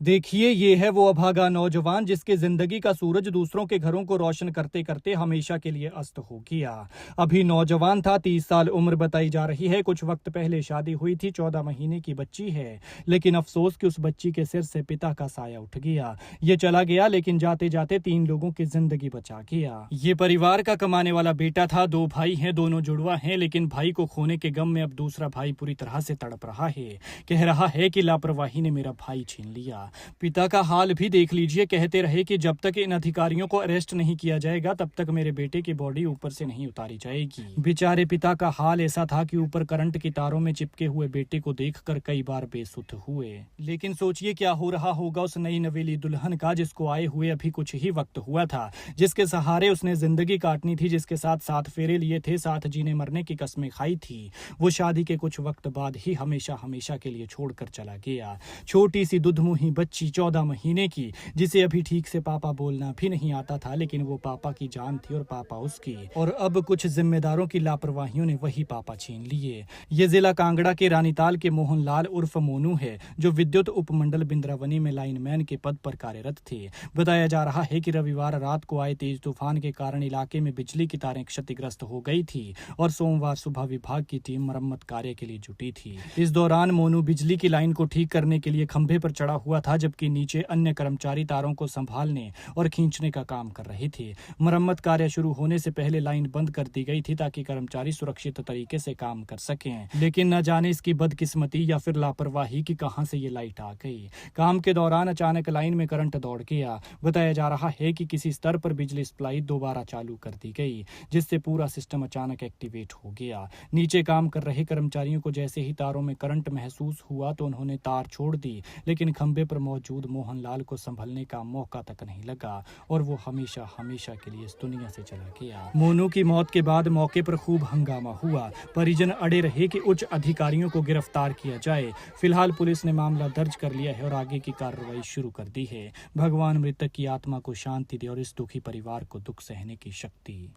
देखिए, ये है वो अभागा नौजवान जिसकी जिंदगी का सूरज दूसरों के घरों को रोशन करते करते हमेशा के लिए अस्त हो गया। अभी नौजवान था, 30 साल उम्र बताई जा रही है। कुछ वक्त पहले शादी हुई थी, 14 महीने की बच्ची है। लेकिन अफसोस कि उस बच्ची के सिर से पिता का साया उठ गया। ये चला गया, लेकिन जाते जाते 3 लोगों की जिंदगी बचा गया। ये परिवार का कमाने वाला बेटा था। 2 भाई हैं, दोनों जुड़वा हैं, लेकिन भाई को खोने के गम में अब दूसरा भाई पूरी तरह से तड़प रहा है। कह रहा है कि लापरवाही ने मेरा भाई छीन लिया। पिता का हाल भी देख लीजिए, कहते रहे कि जब तक इन अधिकारियों को अरेस्ट नहीं किया जाएगा तब तक मेरे बेटे की बॉडी ऊपर से नहीं उतारी जाएगी। बेचारे पिता का हाल ऐसा था कि ऊपर करंट की तारों में चिपके हुए बेटे को देखकर कई बार बेसुध हुए। लेकिन सोचिए क्या हो रहा होगा उस नई नवेली दुल्हन का, जिसको आए हुए अभी कुछ ही वक्त हुआ था, जिसके सहारे उसने जिंदगी काटनी थी, जिसके साथ 7 फेरे लिए थे, साथ जीने मरने की कस्में खाई थी। वो शादी के कुछ वक्त बाद ही हमेशा हमेशा के लिए छोड़कर चला गया। छोटी सी दुधमुही बच्ची 14 महीने की, जिसे अभी ठीक से पापा बोलना भी नहीं आता था, लेकिन वो पापा की जान थी और पापा उसकी। और अब कुछ जिम्मेदारों की लापरवाहियों ने वही पापा छीन लिए। ये जिला कांगड़ा के रानीताल के मोहनलाल उर्फ मोनू है, जो विद्युत उपमंडल बिंद्रावनी में लाइनमैन के पद पर कार्यरत थे। बताया जा रहा है कि रविवार रात को आए तेज तूफान के कारण इलाके में बिजली की तारें क्षतिग्रस्त हो गई थी और सोमवार सुबह विभाग की टीम मरम्मत कार्य के लिए जुटी थी। इस दौरान मोनू बिजली की लाइन को ठीक करने के लिए खंभे पर चढ़ा हुआ था, जबकि नीचे अन्य कर्मचारी तारों को संभालने और खींचने का काम कर रहे थे। मरम्मत कार्य शुरू होने से पहले लाइन बंद कर दी गई थी ताकि कर्मचारी सुरक्षित तरीके से काम कर सकें, लेकिन न जाने इसकी बदकिस्मती या फिर लापरवाही की कहां से ये लाइट आ गई। काम के दौरान अचानक लाइन में करंट दौड़ गया। बताया जा रहा है कि किसी स्तर पर बिजली सप्लाई दोबारा चालू कर दी गई, जिससे पूरा सिस्टम अचानक एक्टिवेट हो गया। नीचे काम कर रहे कर्मचारियों को जैसे ही तारों में करंट महसूस हुआ तो उन्होंने तार छोड़ दी, लेकिन खंभे पर मौजूद मोहनलाल को संभलने का मौका तक नहीं लगा और वो हमेशा हमेशा के लिए इस दुनिया से चला गया। मोनू की मौत के बाद मौके पर खूब हंगामा हुआ। परिजन अड़े रहे कि उच्च अधिकारियों को गिरफ्तार किया जाए। फिलहाल पुलिस ने मामला दर्ज कर लिया है और आगे की कार्रवाई शुरू कर दी है। भगवान मृतक की आत्मा को शांति दे और इस दुखी परिवार को दुख सहने की शक्ति